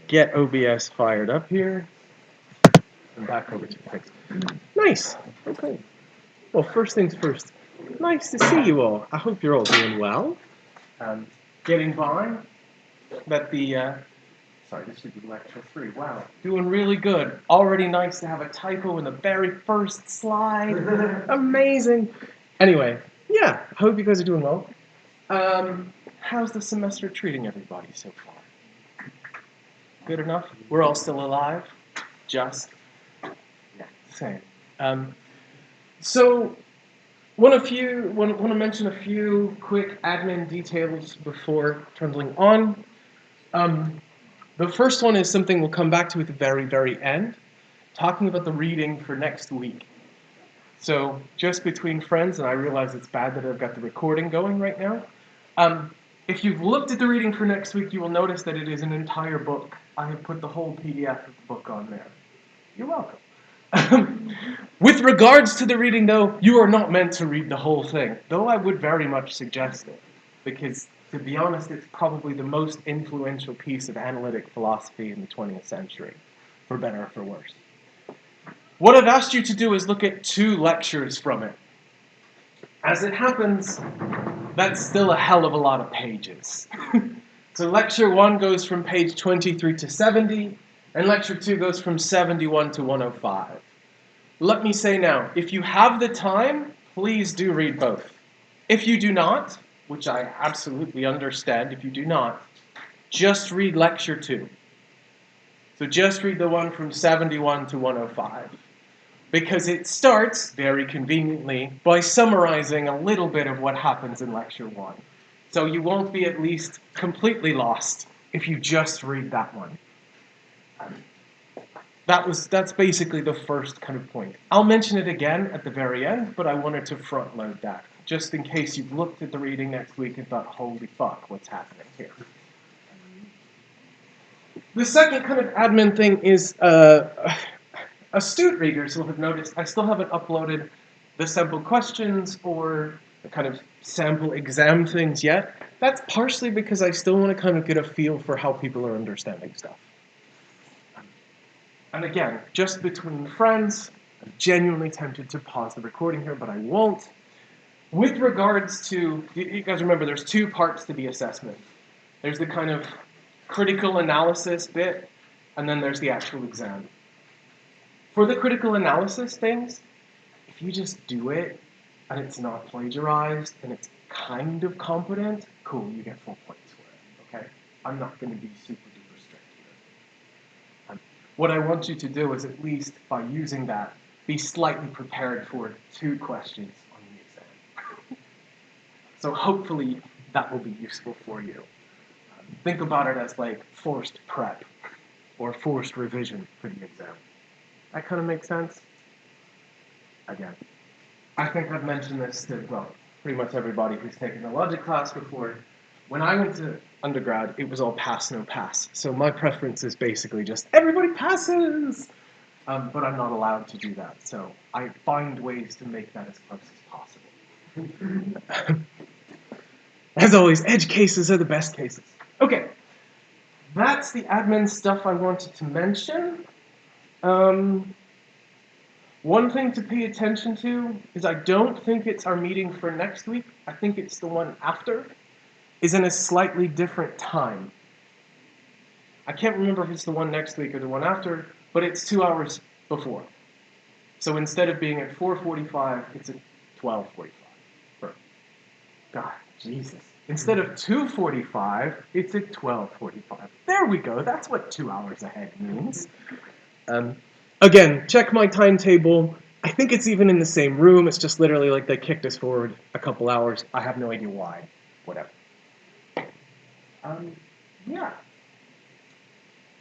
get OBS fired up here. And back over to fix. Nice. Okay. Well, first things first. Nice to see you all. I hope you're all doing well. Um, getting by. That the sorry, this should be lecture 3. Wow, doing really good. Already nice to have a typo in the very first slide. Amazing. Anyway, yeah, I hope you guys are doing well. How's the semester treating everybody so far? Good enough? We're all still alive? Just? Yeah, same. So, want to mention a few quick admin details before trundling on. The first one is something we'll come back to at the very, very end, talking about the reading for next week. So just between friends, and I realize it's bad that I've got the recording going right now, if you've looked at the reading for next week, you will notice that it is an entire book. I have put the whole PDF of the book on there. You're welcome. With regards to the reading, though, you are not meant to read the whole thing, though I would very much suggest it, because, to be honest, it's probably the most influential piece of analytic philosophy in the 20th century, for better or for worse. What I've asked you to do is look at 2 lectures from it. As it happens, that's still a hell of a lot of pages. So lecture 1 goes from page 23 to 70, and lecture 2 goes from 71 to 105. Let me say now, if you have the time, please do read both. If you do not, which I absolutely understand if you do not, just read lecture 2. So just read the one from 71 to 105. Because it starts, very conveniently, by summarizing a little bit of what happens in lecture 1. So you won't be at least completely lost if you just read that one. That's basically the first kind of point. I'll mention it again at the very end, but I wanted to front load that, just in case you've looked at the reading next week and thought, holy fuck, what's happening here? The second kind of admin thing is astute readers will have noticed I still haven't uploaded the sample questions or the kind of sample exam things yet. That's partially because I still want to kind of get a feel for how people are understanding stuff. And again, just between friends, I'm genuinely tempted to pause the recording here, but I won't. With regards to, you guys remember there's 2 parts to the assessment. There's the kind of critical analysis bit, and then there's the actual exam. For the critical analysis things, if you just do it, and it's not plagiarized, and it's kind of competent, cool, you get 4 points for it, okay? I'm not going to be super duper strict here. What I want you to do is at least, by using that, be slightly prepared for 2 questions on the exam. So hopefully that will be useful for you. Think about it as like forced prep, or forced revision for the exam. That kind of makes sense? Again, I think I've mentioned this to, well, pretty much everybody who's taken a logic class before. When I went to undergrad, it was all pass, no pass. So my preference is basically just everybody passes! But I'm not allowed to do that. So I find ways to make that as close as possible. As always, edge cases are the best cases. Okay, that's the admin stuff I wanted to mention. One thing to pay attention to is I don't think it's our meeting for next week. I think it's the one after. Is in a slightly different time. I can't remember if it's the one next week or the one after, but it's 2 hours before. So instead of being at 4:45, it's at 12:45. God, Jesus. Instead of 2:45, it's at 12:45. There we go. That's what 2 hours ahead means. Again, check my timetable. I think it's even in the same room. It's just literally like they kicked us forward a couple hours. I have no idea why. Whatever. Yeah.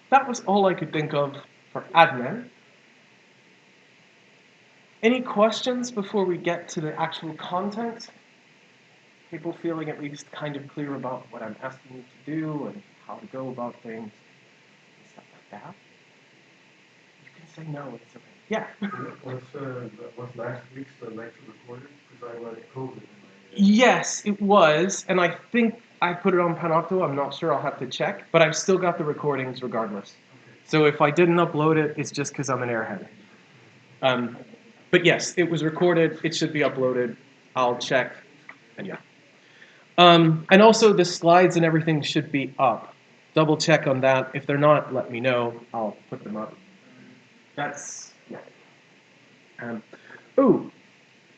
That was all I could think of for admin. Any questions before we get to the actual content? People feeling at least kind of clear about what I'm asking you to do and how to go about things and stuff like that? You can say no, it's okay. Yeah. Was last week's lecture recorded? Because I let COVID in Yes, it was, and I think I put it on Panopto. I'm not sure. I'll have to check, but I've still got the recordings regardless. So if I didn't upload it, it's just because I'm an airhead. Um, but yes, it was recorded. It should be uploaded. I'll check, and yeah. And also the slides and everything should be up. Double check on that. If they're not, let me know. I'll put them up. That's yeah. Ooh,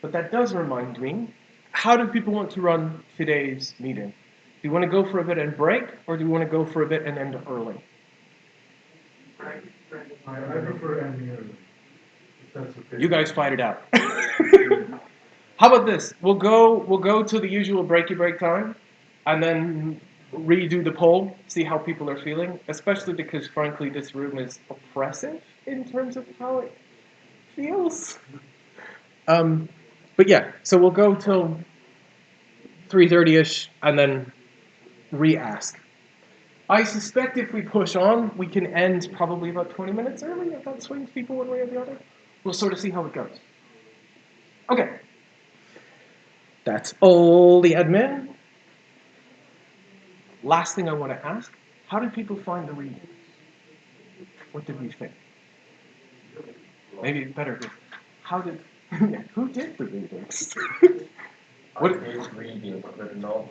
but that does remind me. How do people want to run today's meeting? Do you want to go for a bit and break, or do you want to go for a bit and end early? I prefer ending early, if that's okay. You guys fight it out. How about this? We'll go to the usual breaky break time, and then redo the poll, see how people are feeling. Especially because, frankly, this room is oppressive in terms of how it feels. Um, but yeah, so we'll go till 3:30ish, and then re-ask. I suspect if we push on, we can end probably about 20 minutes early, if that swings people one way or the other. We'll sort of see how it goes. Okay. That's all the admin. Last thing I want to ask, how did people find the readings? What did we think? Maybe better, how did, who did the readings? I did reading, but not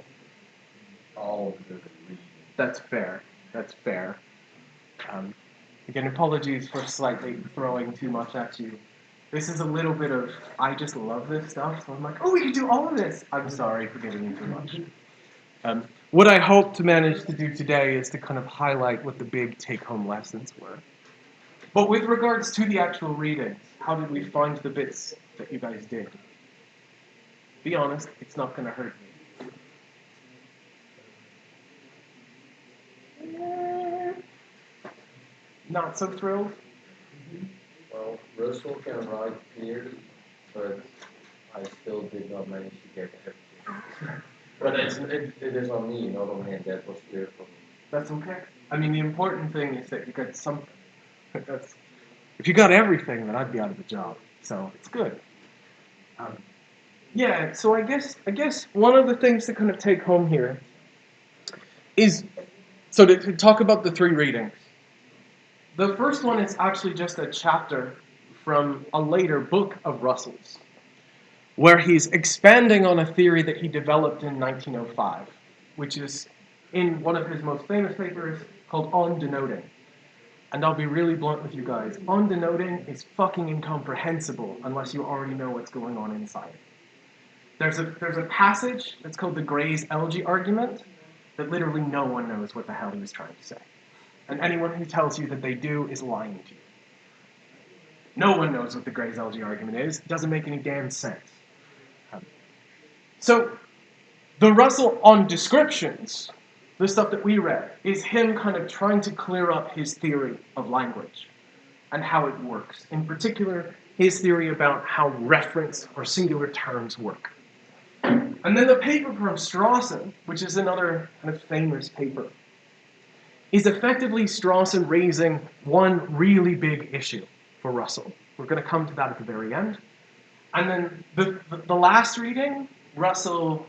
all of the reading. That's fair. That's fair. Again, apologies for slightly throwing too much at you. This is a little bit of, I just love this stuff, so I'm like, oh, we can do all of this. I'm sorry for giving you too much. What I hope to manage to do today is to kind of highlight what the big take-home lessons were. But with regards to the actual readings, how did we find the bits that you guys did? Be honest, it's not going to hurt me. Not so thrilled? Well, Russell can write clearly, but I still did not manage to get everything. But it is on me, not on him. That was clear for me. That's okay. I mean, the important thing is that you got something. That's, if you got everything, then I'd be out of a job. So it's good. Yeah. So I guess one of the things to kind of take home here is so to talk about the three readings. The first one is actually just a chapter from a later book of Russell's, where he's expanding on a theory that he developed in 1905, which is in one of his most famous papers called On Denoting. And I'll be really blunt with you guys. On denoting is fucking incomprehensible unless you already know what's going on inside. There's a passage that's called the Gray's-Elgy argument that literally no one knows what the hell he was trying to say. And anyone who tells you that they do is lying to you. No one knows what the Gray's-Elgy argument is. It doesn't make any damn sense. So the Russell on descriptions, the stuff that we read, is him kind of trying to clear up his theory of language and how it works. In particular, his theory about how reference or singular terms work. And then the paper from Strawson, which is another kind of famous paper, is effectively Strawson raising one really big issue for Russell. We're going to come to that at the very end. And then the last reading, Russell's,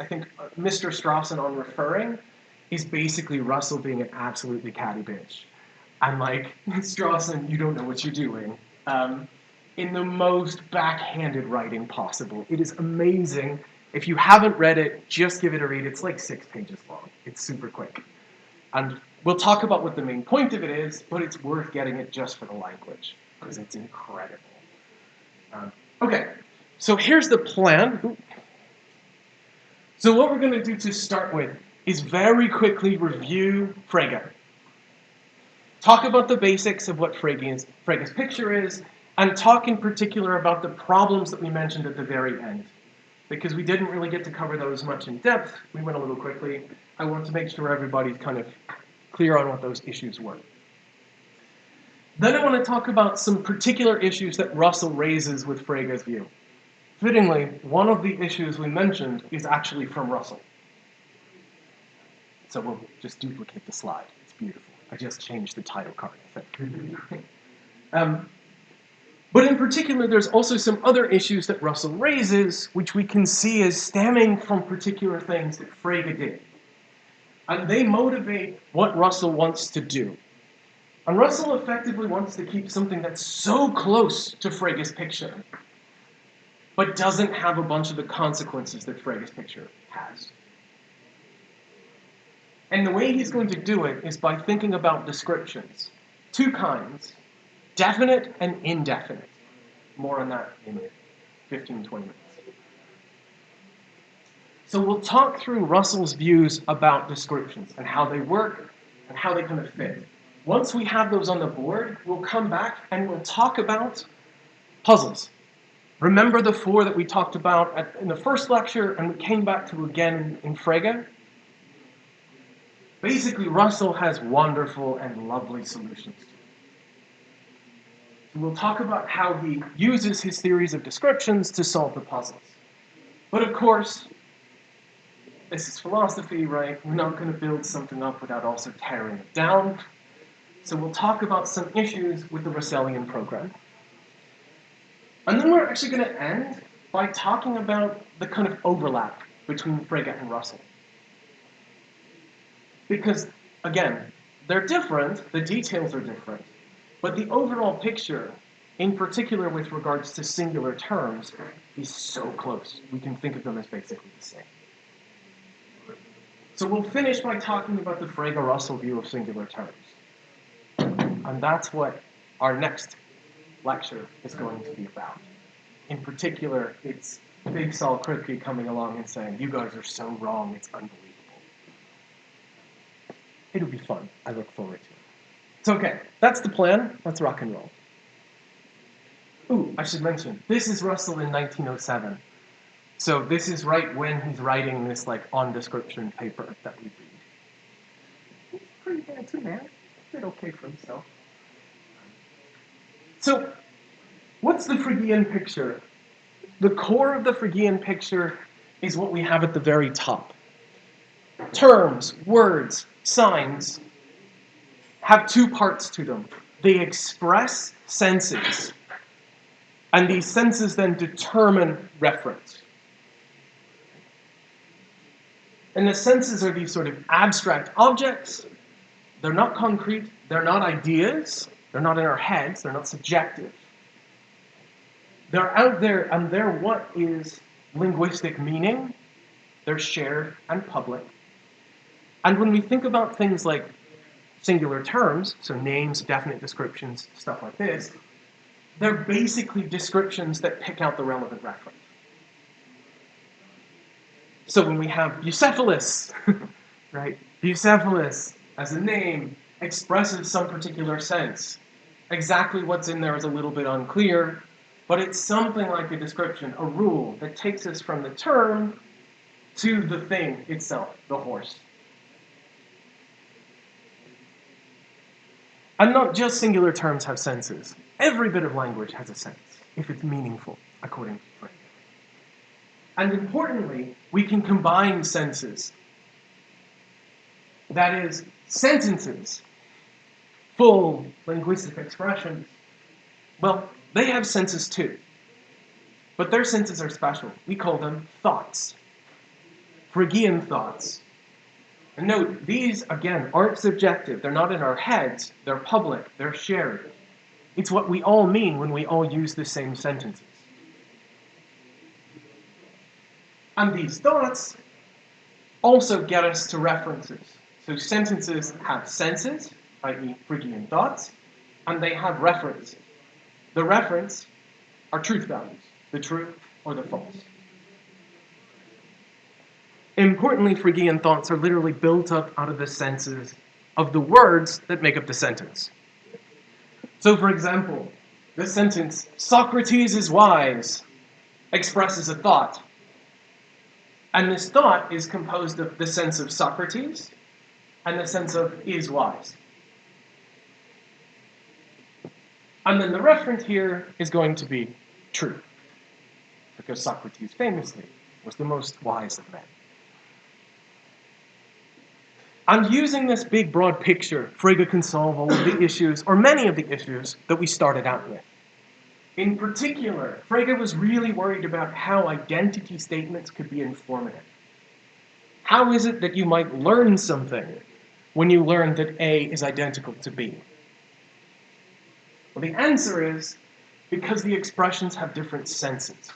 I think, Mr. Strawson on referring, is basically Russell being an absolutely catty bitch. I'm like, Strawson, you don't know what you're doing. In the most backhanded writing possible. It is amazing. If you haven't read it, just give it a read. It's like 6 pages long. It's super quick. And we'll talk about what the main point of it is, but it's worth getting it just for the language, because it's incredible. Okay, so here's the plan. So what we're going to do to start with is very quickly review Frege. Talk about the basics of what Frege's picture is, and talk in particular about the problems that we mentioned at the very end. Because we didn't really get to cover those much in depth, we went a little quickly. I want to make sure everybody's kind of clear on what those issues were. Then I want to talk about some particular issues that Russell raises with Frege's view. Fittingly, one of the issues we mentioned is actually from Russell. So we'll just duplicate the slide. It's beautiful. I just changed the title card, I think. But in particular, there's also some other issues that Russell raises, which we can see as stemming from particular things that Frege did. And they motivate what Russell wants to do. And Russell effectively wants to keep something that's so close to Frege's picture, but doesn't have a bunch of the consequences that Frege's picture has. And the way he's going to do it is by thinking about descriptions. Two kinds, definite and indefinite. More on that in 15, 20 minutes. So we'll talk through Russell's views about descriptions and how they work and how they kind of fit. Once we have those on the board, we'll come back and we'll talk about puzzles. Remember the four that we talked about in the first lecture and we came back to again in Frege? Basically, Russell has wonderful and lovely solutions to it. So we'll talk about how he uses his theories of descriptions to solve the puzzles. But of course, this is philosophy, right? We're not going to build something up without also tearing it down. So we'll talk about some issues with the Russellian program. And then we're actually going to end by talking about the kind of overlap between Frege and Russell. Because, again, they're different, the details are different, but the overall picture, in particular with regards to singular terms, is so close. We can think of them as basically the same. So we'll finish by talking about the Frege-Russell view of singular terms. And that's what our next lecture is going to be about. In particular, it's Big Saul Kripke coming along and saying, you guys are so wrong, it's unbelievable. It'll be fun. I look forward to it. So okay, that's the plan. Let's rock and roll. Ooh, I should mention, this is Russell in 1907. So this is right when he's writing this on description paper that we read. He's pretty handsome man. Did okay for himself. So, what's the Fregean picture? The core of the Fregean picture is what we have at the very top. Terms, words, signs have two parts to them. They express senses, and these senses then determine reference. And the senses are these sort of abstract objects. They're not concrete, they're not ideas, they're not in our heads, they're not subjective. They're out there, and they're what is linguistic meaning. They're shared and public. And when we think about things like singular terms, so names, definite descriptions, stuff like this, they're basically descriptions that pick out the relevant reference. So when we have Bucephalus, right? Bucephalus, as a name, expresses some particular sense. Exactly what's in there is a little bit unclear, but it's something like a description, a rule that takes us from the term to the thing itself, the horse. And not just singular terms have senses. Every bit of language has a sense, if it's meaningful, according to Frege. And importantly, we can combine senses. That is, sentences, full linguistic expressions, well, they have senses too. But their senses are special. We call them thoughts. Fregean thoughts. And note, these, again, aren't subjective. They're not in our heads. They're public. They're shared. It's what we all mean when we all use the same sentences. And these thoughts also get us to references. So sentences have senses, i.e. Fregean thoughts, and they have reference. The reference are truth values, the true or the false. Importantly, Fregean thoughts are literally built up out of the senses of the words that make up the sentence. So, for example, the sentence, Socrates is wise, expresses a thought. And this thought is composed of the sense of Socrates and the sense of is wise. And then the reference here is going to be true, because Socrates famously was the most wise of men. And using this big, broad picture, Frege can solve all of the issues, or many of the issues, that we started out with. In particular, Frege was really worried about how identity statements could be informative. How is it that you might learn something when you learn that A is identical to B? Well, the answer is because the expressions have different senses.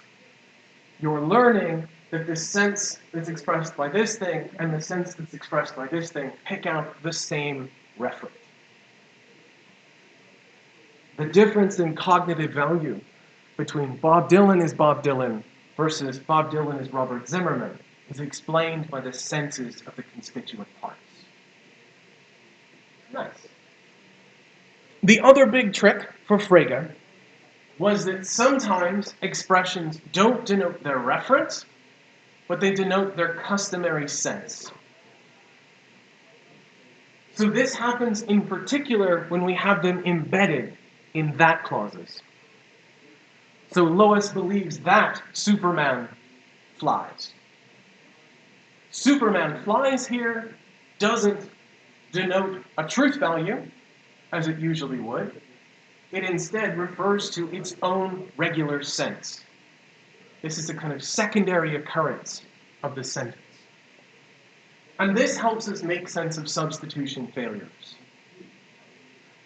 You're learning that the sense that's expressed by this thing and the sense that's expressed by this thing pick out the same referent. The difference in cognitive value between Bob Dylan is Bob Dylan versus Bob Dylan is Robert Zimmerman is explained by the senses of the constituent parts. Nice. The other big trick for Frege was that sometimes expressions don't denote their reference, but they denote their customary sense. So this happens in particular when we have them embedded in that clauses. So Lois believes that Superman flies. Superman flies here doesn't denote a truth value, as it usually would. It instead refers to its own regular sense. This is a kind of secondary occurrence of the sentence. And this helps us make sense of substitution failures.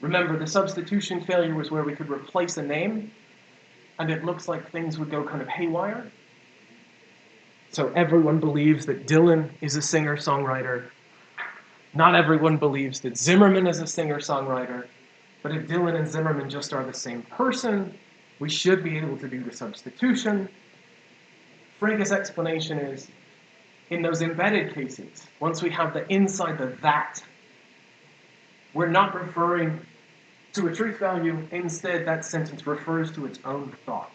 Remember, the substitution failure was where we could replace a name, and it looks like things would go kind of haywire. So everyone believes that Dylan is a singer-songwriter. Not everyone believes that Zimmerman is a singer-songwriter. But if Dylan and Zimmerman just are the same person, we should be able to do the substitution. Frege's explanation is, in those embedded cases, once we have the inside the that, we're not referring to a truth value. Instead, that sentence refers to its own thought.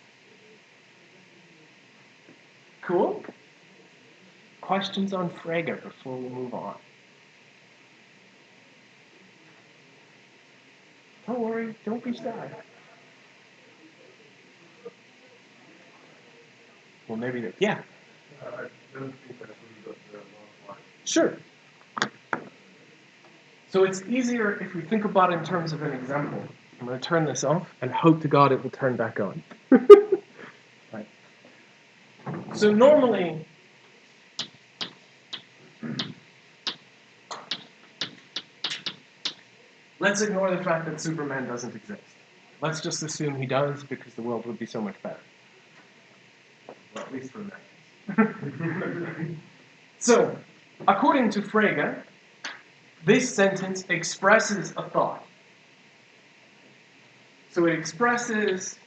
Cool? Questions on Frege before we move on? Don't worry, don't be shy. Well, maybe, yeah. I don't think that's really got the long line. Sure. So it's easier if we think about it in terms of an example. I'm going to turn this off and hope to God it will turn back on. Right. So normally, let's ignore the fact that Superman doesn't exist. Let's just assume he does because the world would be so much better. Well, at least for Americans. So, according to Frege, this sentence expresses a thought. So it expresses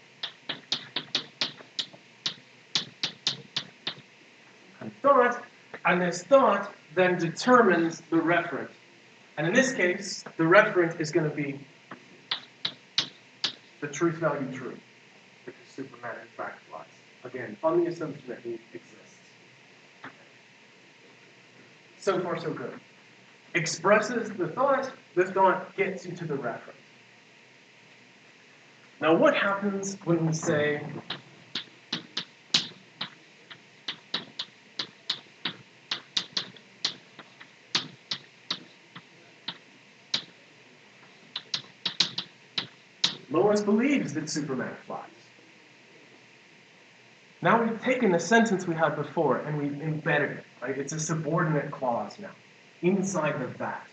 a thought, and this thought then determines the referent. And in this case, the referent is going to be the truth value true, because Superman in fact flies. Again, on the assumption that he exists. So far, so good. Expresses the thought gets you to the reference. Now, what happens when we say Lois believes that Superman flies? Now we've taken the sentence we had before and we've embedded it, right? It's a subordinate clause now, inside of that.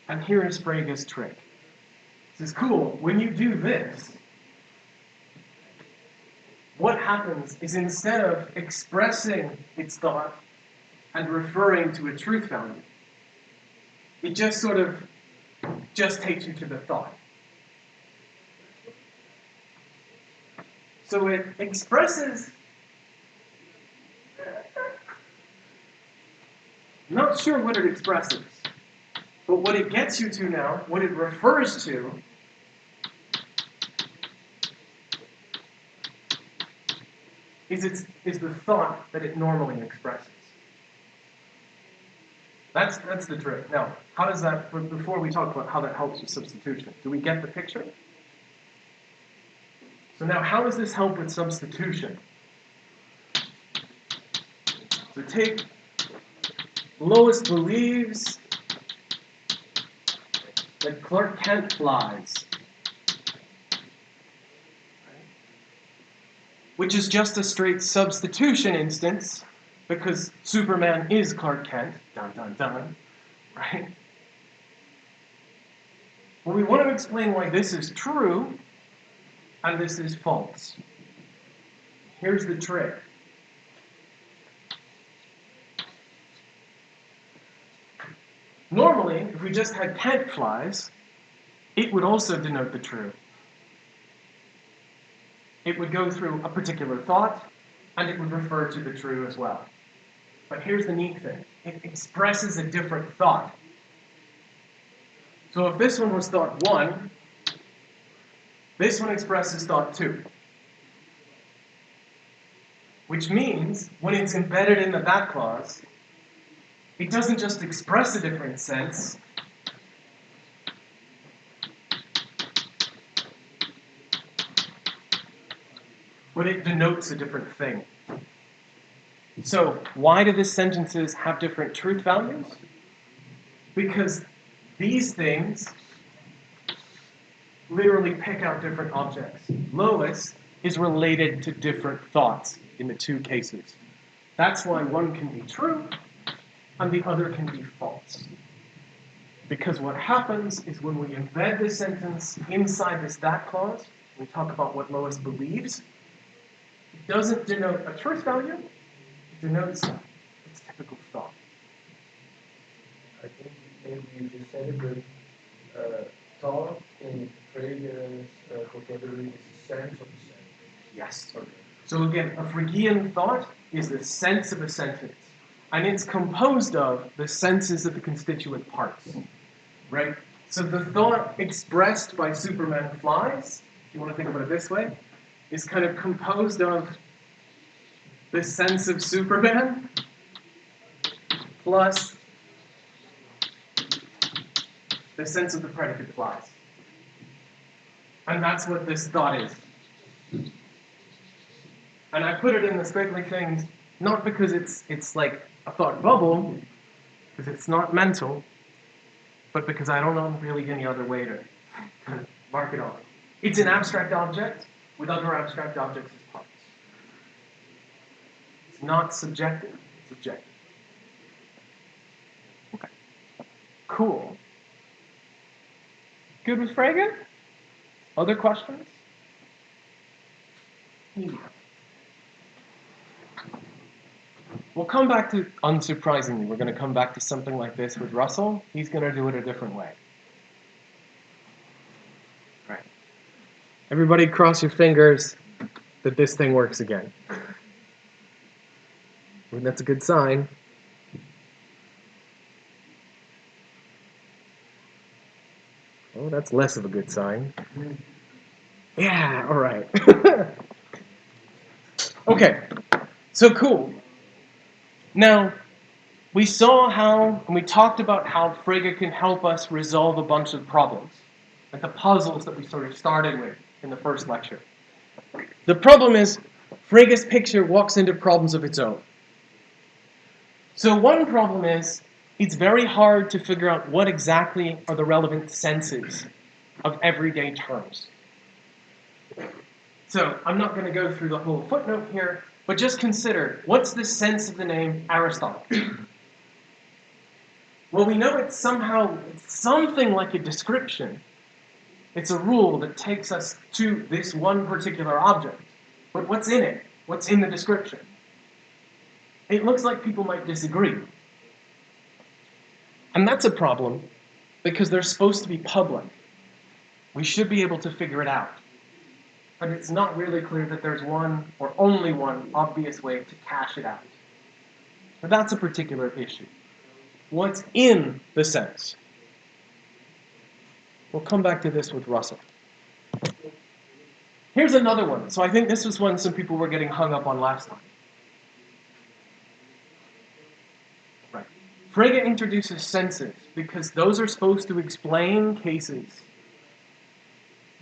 And here is Frege's trick. He says, cool, when you do this, what happens is instead of expressing its thought and referring to a truth value, it just sort of just takes you to the thought. So it expresses, not sure what it expresses, but what it gets you to now, what it refers to, is the thought that it normally expresses. That's the trick. Now, how does that, before we talk about how that helps with substitution, do we get the picture? So now, how does this help with substitution? So take Lois believes that Clark Kent flies. which is just a straight substitution instance, because Superman is Clark Kent, dun dun dun, right? Well, we want to explain why this is true and this is false. Here's the trick. Normally, if we just had tent flies, it would also denote the true. It would go through a particular thought, and it would refer to the true as well. But here's the neat thing. It expresses a different thought. So if this one was thought 1, this one expresses thought 2. Which means, when it's embedded in the that clause, it doesn't just express a different sense, but it denotes a different thing. So, why do these sentences have different truth values? Because these things literally pick out different objects. Lois is related to different thoughts in the two cases. That's why one can be true and the other can be false. Because what happens is when we embed this sentence inside this that clause, we talk about what Lois believes, it doesn't denote a truth value, it denotes its typical thought. I think maybe you just said it, but thought in Frege's vocabulary is the sense of the sentence. Yes. So again, a Phrygian thought is the sense of a sentence. And it's composed of the senses of the constituent parts. Right? So the thought expressed by Superman flies, if you want to think about it this way, is kind of composed of the sense of Superman plus the sense of the predicate flies. And that's what this thought is. And I put it in the squiggly things, not because it's like a thought bubble, because it's not mental, but because I don't know really any other way to kind of mark it off. It's an abstract object with other abstract objects as parts. It's not subjective, it's objective. Okay. Cool. Good with Frege? Other questions? Yeah. We'll come back to, unsurprisingly, we're going to come back to something like this with Russell. He's going to do it a different way. Right. Everybody cross your fingers that this thing works again. I mean, that's a good sign. Oh, that's less of a good sign. Yeah, all right. Okay, so cool. Now, we saw how, and we talked about how Frege can help us resolve a bunch of problems, like the puzzles that we sort of started with in the first lecture. The problem is, Frege's picture walks into problems of its own. So one problem is, it's very hard to figure out what exactly are the relevant senses of everyday terms. So I'm not going to go through the whole footnote here, but just consider, what's the sense of the name Aristotle? Well, we know it's something like a description. It's a rule that takes us to this one particular object. But what's in it? What's in the description? It looks like people might disagree. And that's a problem, because they're supposed to be public. We should be able to figure it out. But it's not really clear that there's one, or only one, obvious way to cash it out. But that's a particular issue. What's in the sense? We'll come back to this with Russell. Here's another one. So I think this was one some people were getting hung up on last time. Right. Frege introduces senses because those are supposed to explain cases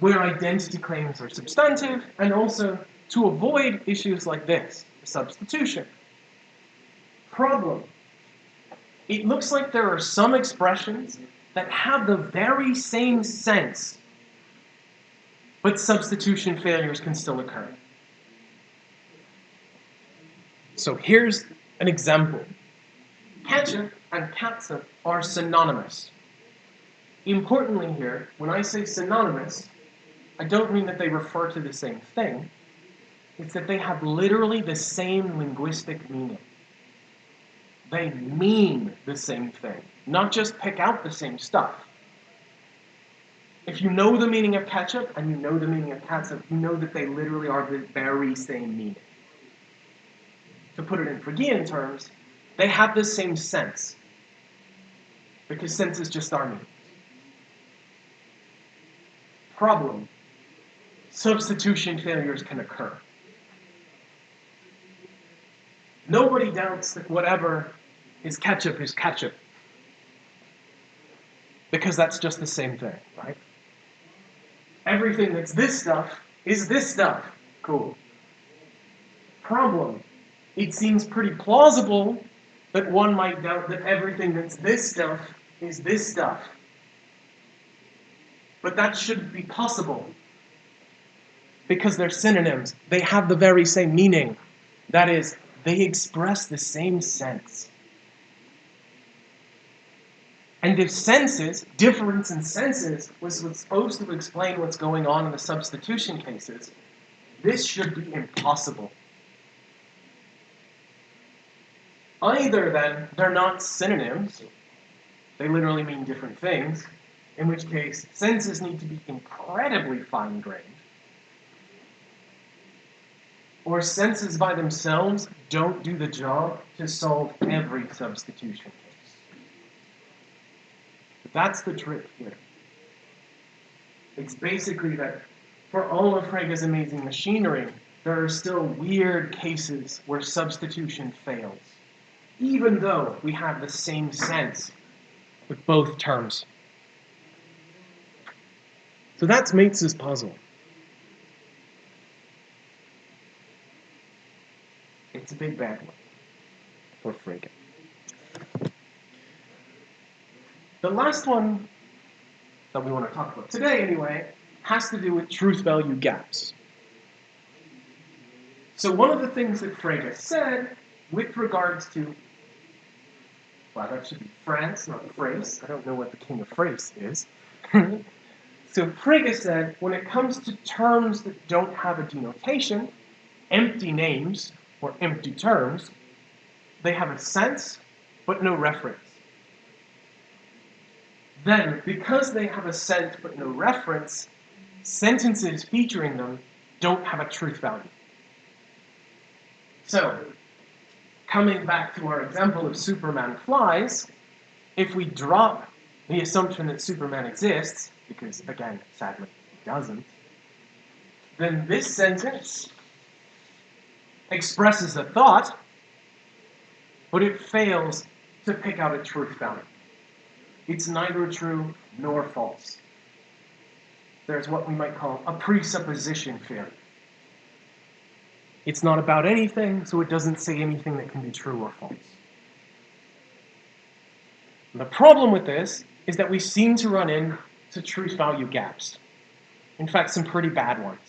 where identity claims are substantive, and also to avoid issues like this, substitution. Problem. It looks like there are some expressions that have the very same sense, but substitution failures can still occur. So here's an example. Ketchup and catsup are synonymous. Importantly here, when I say synonymous, I don't mean that they refer to the same thing. It's that they have literally the same linguistic meaning. They mean the same thing, not just pick out the same stuff. If you know the meaning of ketchup and you know the meaning of catsup, you know that they literally are the very same meaning. To put it in Phrygian terms, they have the same sense, because sense is just our meaning. Problem: substitution failures can occur. Nobody doubts that whatever is ketchup, because that's just the same thing, right? Everything that's this stuff is this stuff. Cool. Problem: it seems pretty plausible that one might doubt that everything that's this stuff is this stuff. But that shouldn't be possible, because they're synonyms. They have the very same meaning. That is, they express the same sense. And if senses, difference in senses, was supposed to explain what's going on in the substitution cases, this should be impossible. Either then, they're not synonyms, they literally mean different things, in which case senses need to be incredibly fine-grained, or senses by themselves don't do the job to solve every substitution case. But that's the trick here. It's basically that for all of Frege's amazing machinery, there are still weird cases where substitution fails, even though we have the same sense with both terms. So that's Mates' puzzle. It's a big bad one for Frege. The last one that we want to talk about today, anyway, has to do with truth-value gaps. So one of the things that Frege said with regards to, well, that should be France, not Frace. I don't know what the king of Frace is. So Frege said, when it comes to terms that don't have a denotation, empty names, or empty terms, they have a sense, but no reference. Then, because they have a sense but no reference, sentences featuring them don't have a truth value. So, coming back to our example of Superman flies, if we drop the assumption that Superman exists, because again, sadly, it doesn't, then this sentence expresses a thought, but it fails to pick out a truth value. It's neither true nor false. There's what we might call a presupposition failure. It's not about anything, so it doesn't say anything that can be true or false. And the problem with this is that we seem to run into truth value gaps. In fact, some pretty bad ones.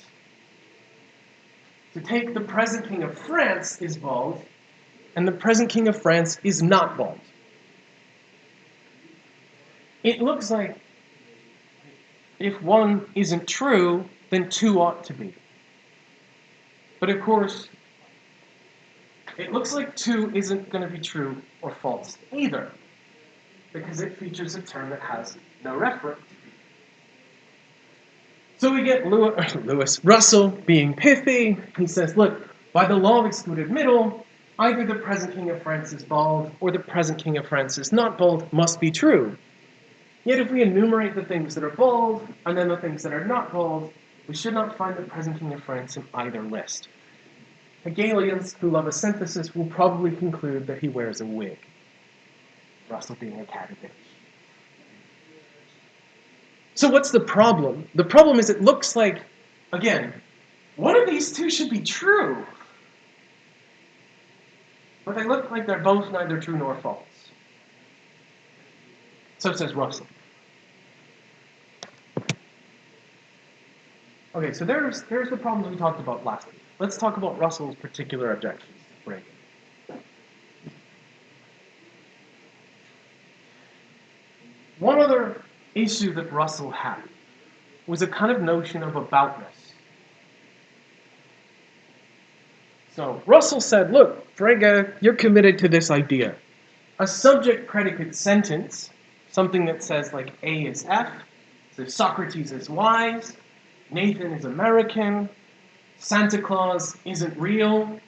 To take the present king of France is bald, and the present king of France is not bald. It looks like if one isn't true, then two ought to be. But of course, it looks like two isn't going to be true or false either, because it features a term that has no reference. So we get Russell being pithy. He says, look, by the law of excluded middle, either the present king of France is bald or the present king of France is not bald must be true. Yet if we enumerate the things that are bald and then the things that are not bald, we should not find the present king of France in either list. Hegelians who love a synthesis will probably conclude that he wears a wig. Russell being a candidate. So what's the problem? The problem is it looks like, again, one of these two should be true. But they look like they're both neither true nor false. So says Russell. Okay, so there's the problems we talked about last week. Let's talk about Russell's particular objections to Frege. One other issue that Russell had was a kind of notion of aboutness. So Russell said, look, Frege, you're committed to this idea. A subject-predicate sentence, something that says like A is F, so Socrates is wise, Nathan is American, Santa Claus isn't real,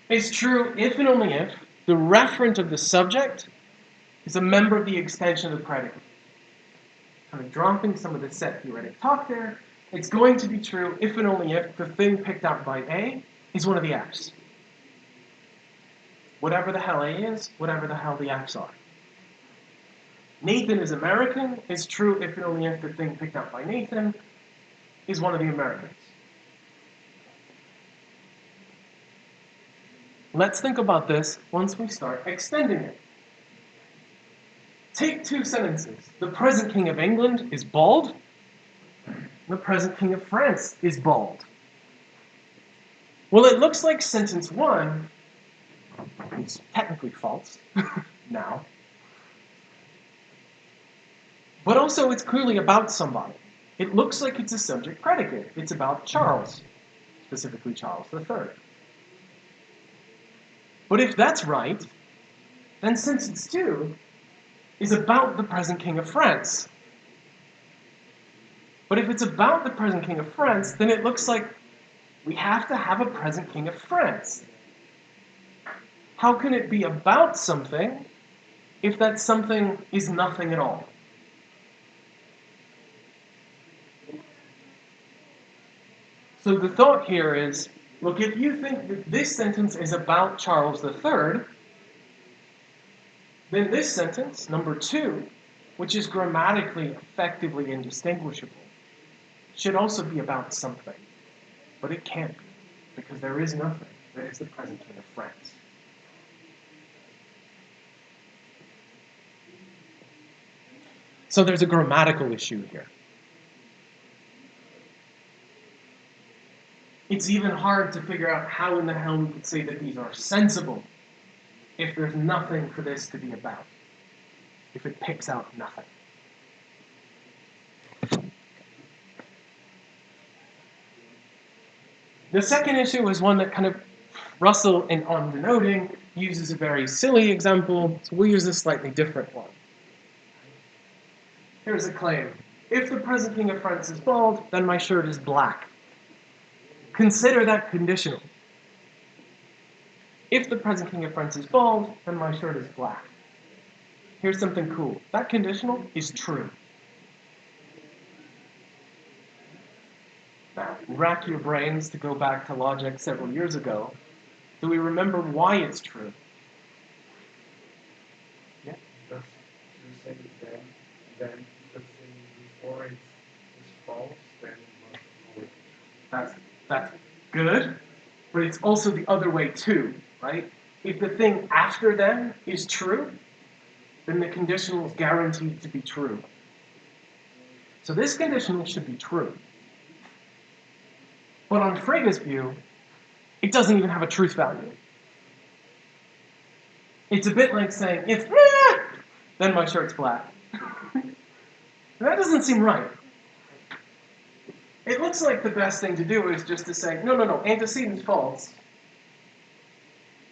is true if and only if the referent of the subject is a member of the extension of the predicate. Kind of dropping some of the set theoretic talk there, it's going to be true if and only if the thing picked out by A is one of the F's. Whatever the hell A is, whatever the hell the F's are. Nathan is American is true if and only if the thing picked out by Nathan is one of the Americans. Let's think about this once we start extending it. Take two sentences. The present King of England is bald. The present King of France is bald. Well, it looks like sentence one is technically false now. But also it's clearly about somebody. It looks like it's a subject predicate. It's about Charles, specifically Charles III. But if that's right, then sentence two is about the present King of France. But if it's about the present King of France, then it looks like we have to have a present King of France. How can it be about something if that something is nothing at all? So the thought here is, look, if you think that this sentence is about Charles III, then this sentence, number two, which is grammatically effectively indistinguishable, should also be about something. But it can't be, because there is nothing that is the present King of France. So there's a grammatical issue here. It's even hard to figure out how in the hell we could say that these are sensible if there's nothing for this to be about, if it picks out nothing. The second issue is one that kind of Russell, in On Denoting, uses a very silly example, so we'll use a slightly different one. Here's a claim. If the present King of France is bald, then my shirt is black. Consider that conditional. If the present King of France is bald, then my shirt is black. Here's something cool. That conditional is true. Now, rack your brains to go back to logic several years ago. Do we remember why it's true? Yeah? That's you're saying then the thing before it is false, then it must always be true. That's good, but it's also the other way too, right? If the thing after them is true, then the conditional is guaranteed to be true. So this conditional should be true. But on Frege's view, it doesn't even have a truth value. It's a bit like saying, if then my shirt's black. That doesn't seem right. It looks like the best thing to do is just to say, no, antecedent's false.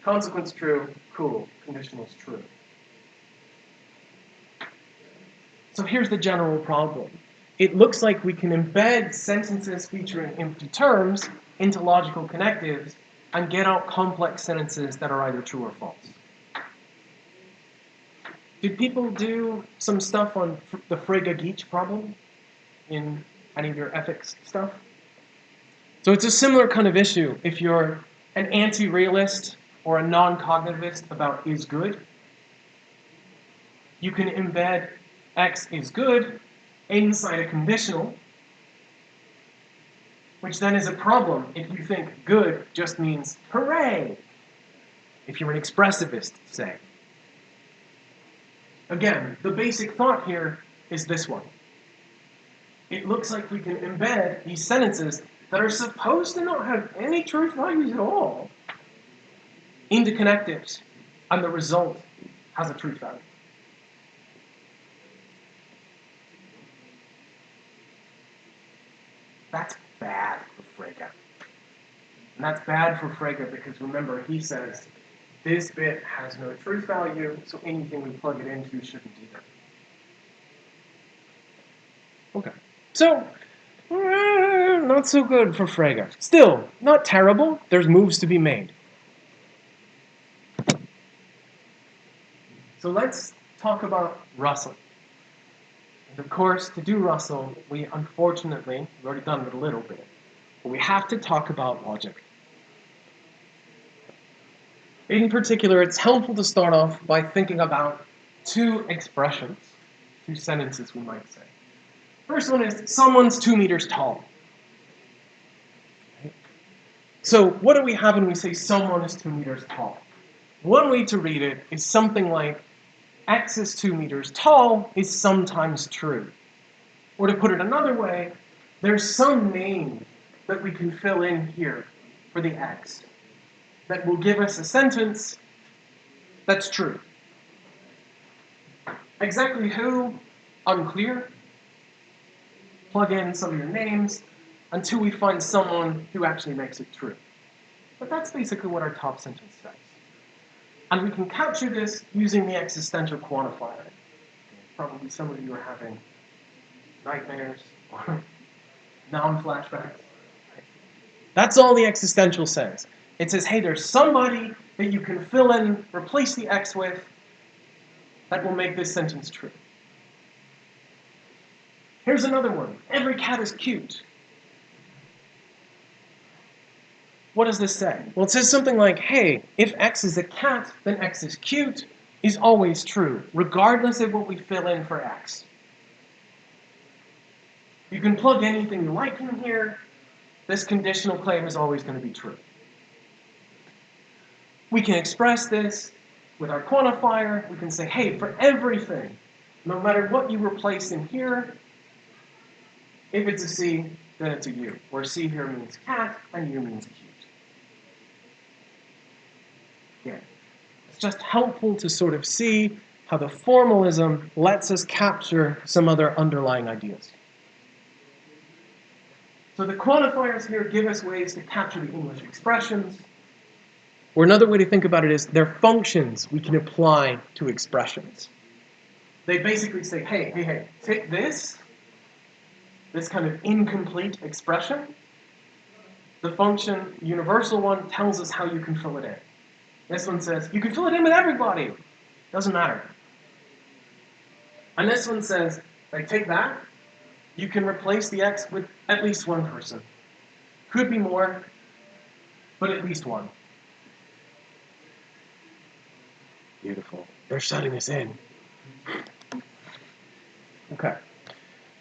Consequence true, cool, conditional's true. So here's the general problem. It looks like we can embed sentences featuring empty terms into logical connectives and get out complex sentences that are either true or false. Did people do some stuff on the Frege-Geach problem in any of your ethics stuff? So it's a similar kind of issue if you're an anti-realist or a non-cognitivist about is good. You can embed X is good inside a conditional, which then is a problem if you think good just means hooray, if you're an expressivist, say. Again, the basic thought here is this one. It looks like we can embed these sentences that are supposed to not have any truth values at all into connectives, and the result has a truth value. That's bad for Frege. And that's bad for Frege because remember, he says this bit has no truth value, so anything we plug it into shouldn't either. Okay. So, not so good for Frege. Still, not terrible. There's moves to be made. So let's talk about Russell. And of course, to do Russell, we unfortunately, we've already done it a little bit, but we have to talk about logic. In particular, it's helpful to start off by thinking about two expressions, two sentences we might say. First one is, someone's 2 meters tall. So what do we have when we say someone is 2 meters tall? One way to read it is something like, X is 2 meters tall is sometimes true. Or to put it another way, there's some name that we can fill in here for the X that will give us a sentence that's true. Exactly who? Unclear. Plug in some of your names until we find someone who actually makes it true. But that's basically what our top sentence says. And we can capture this using the existential quantifier. Probably some of you are having nightmares or non-flashbacks. That's all the existential says. It says, hey, there's somebody that you can fill in, replace the X with, that will make this sentence true. Here's another one. Every cat is cute. What does this say? Well, it says something like, hey, if X is a cat, then X is cute is always true, regardless of what we fill in for X. You can plug anything you like in here. This conditional claim is always going to be true. We can express this with our quantifier. We can say, hey, for everything, no matter what you replace in here, if it's a C, then it's a U, where C here means cat and U means cute. Again, it's just helpful to sort of see how the formalism lets us capture some other underlying ideas. So the quantifiers here give us ways to capture the English expressions. Or another way to think about it is they're functions we can apply to expressions. They basically say, hey, take this kind of incomplete expression. The function, universal one, tells us how you can fill it in. This one says, you can fill it in with everybody. Doesn't matter. And this one says, like, take that. You can replace the X with at least one person. Could be more, but at least one. Beautiful. They're shutting us in. Okay.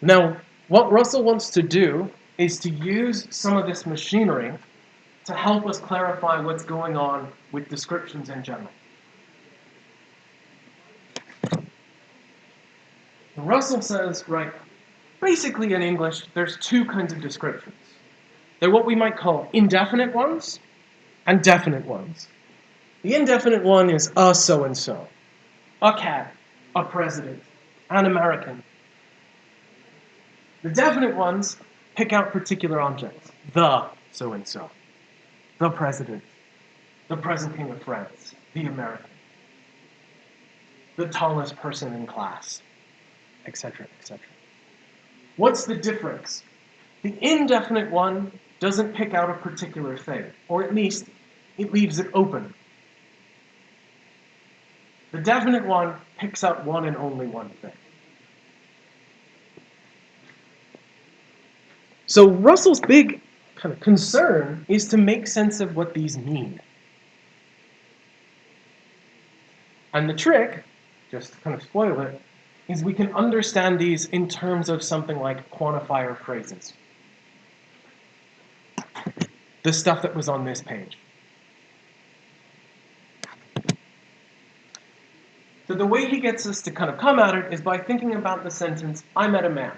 Now, what Russell wants to do is to use some of this machinery to help us clarify what's going on with descriptions in general. Russell says, right, basically in English, there's two kinds of descriptions. They're what we might call indefinite ones and definite ones. The indefinite one is a so-and-so, a cat, a president, an American. The definite ones pick out particular objects. The so-and-so, the president, the present king of France, the American, the tallest person in class, etc., etc. What's the difference? The indefinite one doesn't pick out a particular thing, or at least it leaves it open. The definite one picks out one and only one thing. So Russell's big kind of concern is to make sense of what these mean. And the trick, just to kind of spoil it, is we can understand these in terms of something like quantifier phrases. The stuff that was on this page. So the way he gets us to kind of come at it is by thinking about the sentence, I met a man.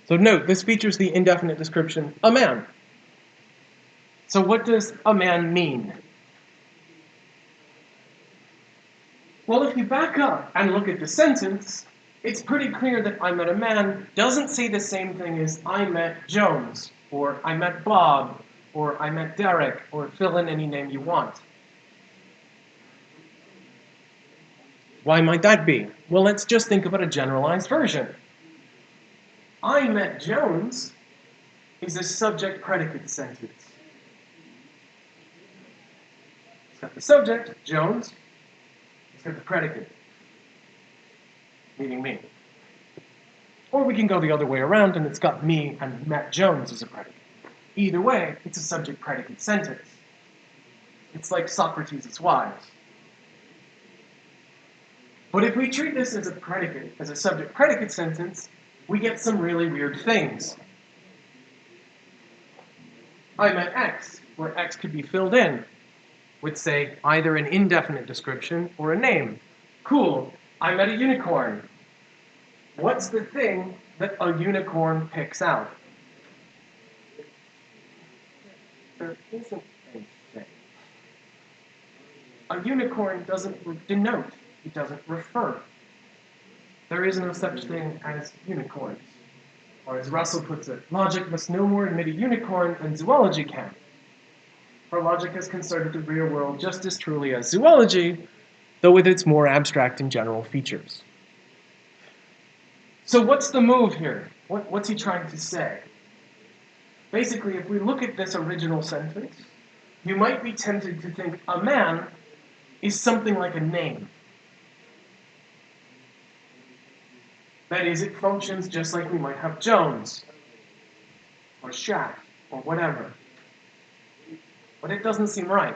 So note, this features the indefinite description, a man. So what does a man mean? Well, if you back up and look at the sentence, it's pretty clear that I met a man doesn't say the same thing as I met Jones, or I met Bob, or I met Derek, or fill in any name you want. Why might that be? Well, let's just think about a generalized version. I met Jones is a subject-predicate sentence. It's got the subject, Jones. It's got the predicate, meaning me. Or we can go the other way around and it's got me and met Jones as a predicate. Either way, it's a subject-predicate sentence. It's like Socrates' wives. But if we treat this as a predicate, as a subject-predicate sentence, we get some really weird things. I met X, where X could be filled in with, say, either an indefinite description or a name. Cool, I met a unicorn. What's the thing that a unicorn picks out? There isn't anything. A unicorn doesn't denote, it doesn't refer. There is no such thing as unicorns. Or as Russell puts it, logic must no more admit a unicorn than zoology can. For logic has considered the real world just as truly as zoology, though with its more abstract and general features. So what's the move here? What's he trying to say? Basically, if we look at this original sentence, you might be tempted to think a man is something like a name. That is, it functions just like we might have Jones, or Shaq, or whatever. But it doesn't seem right.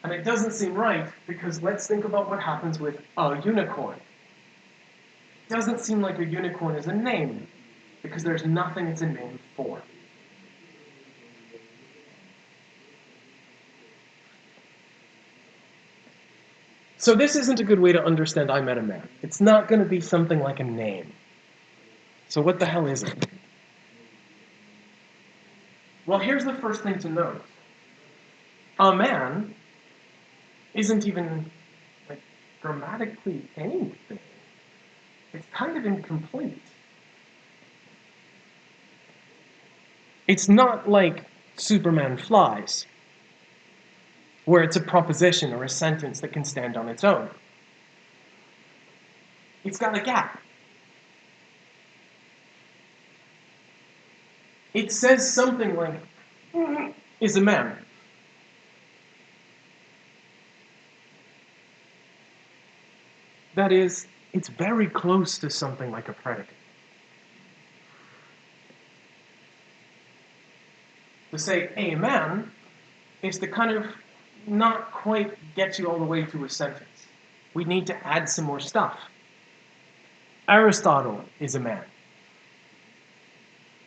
And it doesn't seem right because let's think about what happens with a unicorn. It doesn't seem like a unicorn is a name because there's nothing it's a name for. So this isn't a good way to understand I met a man. It's not going to be something like a name. So what the hell is it? Well, here's the first thing to note. A man isn't even grammatically anything. It's kind of incomplete. It's not like Superman flies, where it's a proposition or a sentence that can stand on its own. It's got a gap. It says something like, is a man. That is, it's very close to something like a predicate. To say a man is to kind of not quite get you all the way to a sentence. We need to add some more stuff. Aristotle is a man.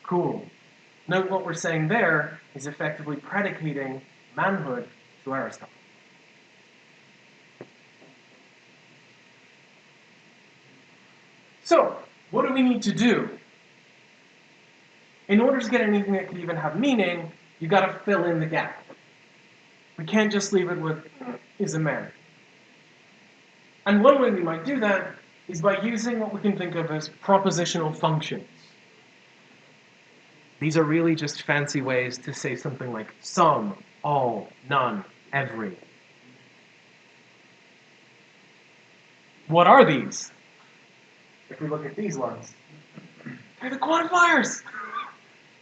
Cool. Note what we're saying there is effectively predicating manhood to Aristotle. So, what do we need to do? In order to get anything that could even have meaning, you got to fill in the gap. We can't just leave it with is a man. And one way we might do that is by using what we can think of as propositional functions. These are really just fancy ways to say something like some, all, none, every. What are these? If we look at these ones, they're the quantifiers.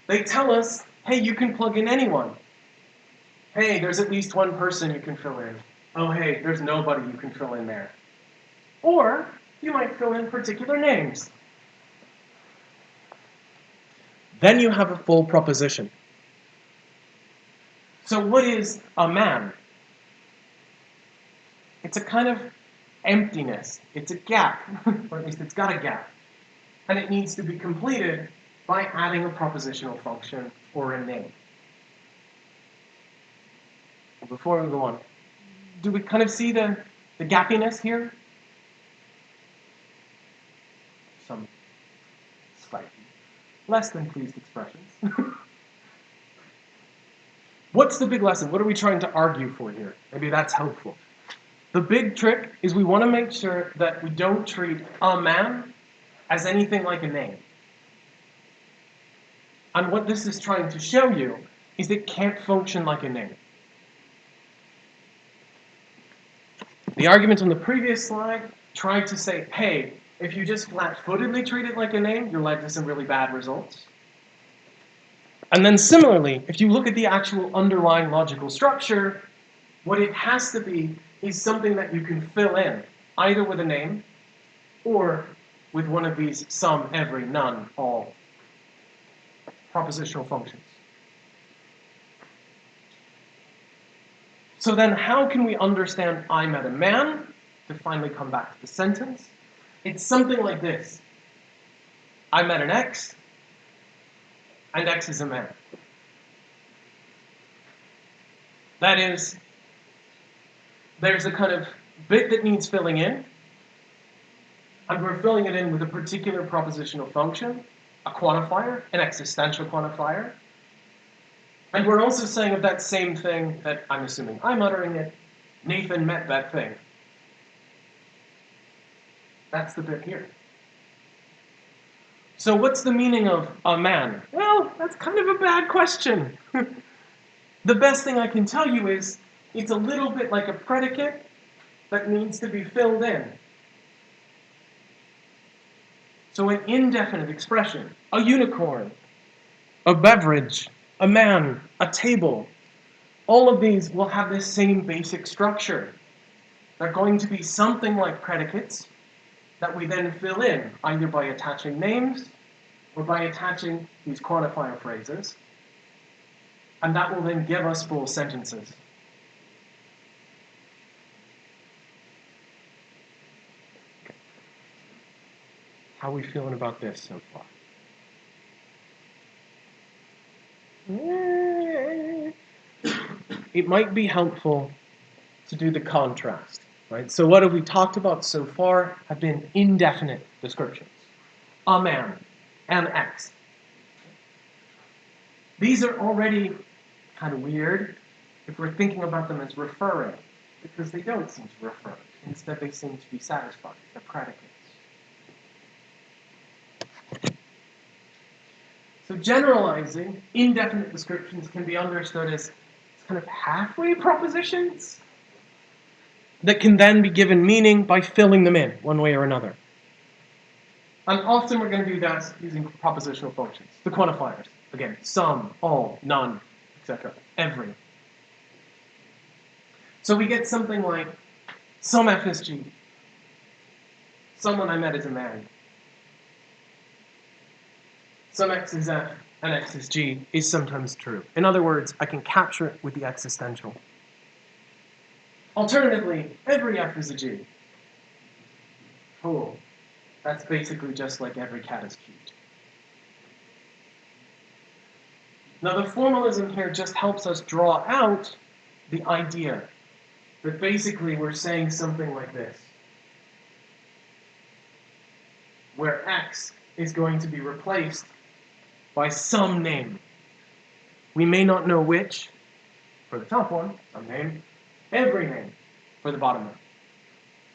They tell us, hey, you can plug in anyone. Hey, there's at least one person you can fill in. Oh, hey, there's nobody you can fill in there. Or you might fill in particular names. Then you have a full proposition. So what is a man? It's a kind of emptiness. It's a gap, or at least it's got a gap. And it needs to be completed by adding a propositional function or a name. Before we go on, do we kind of see the gappiness here? Some slightly less than pleased expressions. What's the big lesson? What are we trying to argue for here? Maybe that's helpful. The big trick is we want to make sure that we don't treat a man as anything like a name. And what this is trying to show you is it can't function like a name. The argument on the previous slide tried to say, hey, if you just flat-footedly treat it like a name, you're led to some really bad results. And then similarly, if you look at the actual underlying logical structure, what it has to be is something that you can fill in, either with a name or with one of these some, every, none, all propositional functions. So then how can we understand I met a man to finally come back to the sentence? It's something like this. I met an X, and X is a man. That is, there's a kind of bit that needs filling in, and we're filling it in with a particular propositional function, a quantifier, an existential quantifier. And we're also saying of that same thing that I'm assuming I'm uttering it, Nathan met that thing. That's the bit here. So what's the meaning of a man? Well, that's kind of a bad question. The best thing I can tell you is it's a little bit like a predicate that needs to be filled in. So an indefinite expression, a unicorn, a beverage, a man, a table, all of these will have this same basic structure. They're going to be something like predicates that we then fill in, either by attaching names or by attaching these quantifier phrases. And that will then give us full sentences. How are we feeling about this so far? It might be helpful to do the contrast, right? So what have we talked about so far have been indefinite descriptions. A man, an X. These are already kind of weird if we're thinking about them as referring, because they don't seem to refer. Instead, they seem to be satisfying. They're predicates. So generalizing indefinite descriptions can be understood as kind of halfway propositions that can then be given meaning by filling them in one way or another. And often we're going to do that using propositional functions, the quantifiers. Again, some, all, none, etc., every. So we get something like some F is G. Someone I met is a man. Some X is F and X is G is sometimes true. In other words, I can capture it with the existential. Alternatively, every F is a G. Cool. That's basically just like every cat is cute. Now the formalism here just helps us draw out the idea that basically we're saying something like this, where X is going to be replaced by some name. We may not know which for the top one, some name, every name for the bottom one.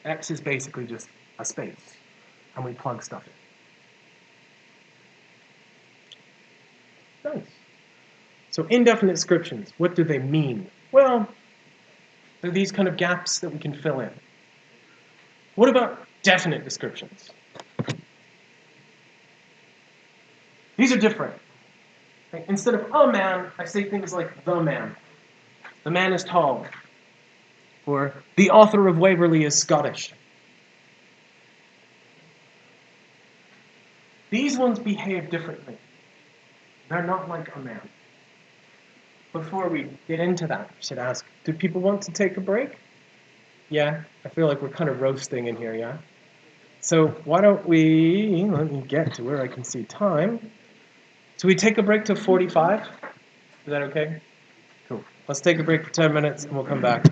X is basically just a space, and we plug stuff in. Nice. So indefinite descriptions, what do they mean? Well, they're these kind of gaps that we can fill in. What about definite descriptions? These are different. Like, instead of a man, I say things like the man. The man is tall. Or the author of Waverley is Scottish. These ones behave differently. They're not like a man. Before we get into that, I should ask, do people want to take a break? Yeah, I feel like we're kind of roasting in here, yeah? So why don't we, let me get to where I can see time. So we take a break to 45? Is that okay? Cool. Let's take a break for 10 minutes and we'll come back.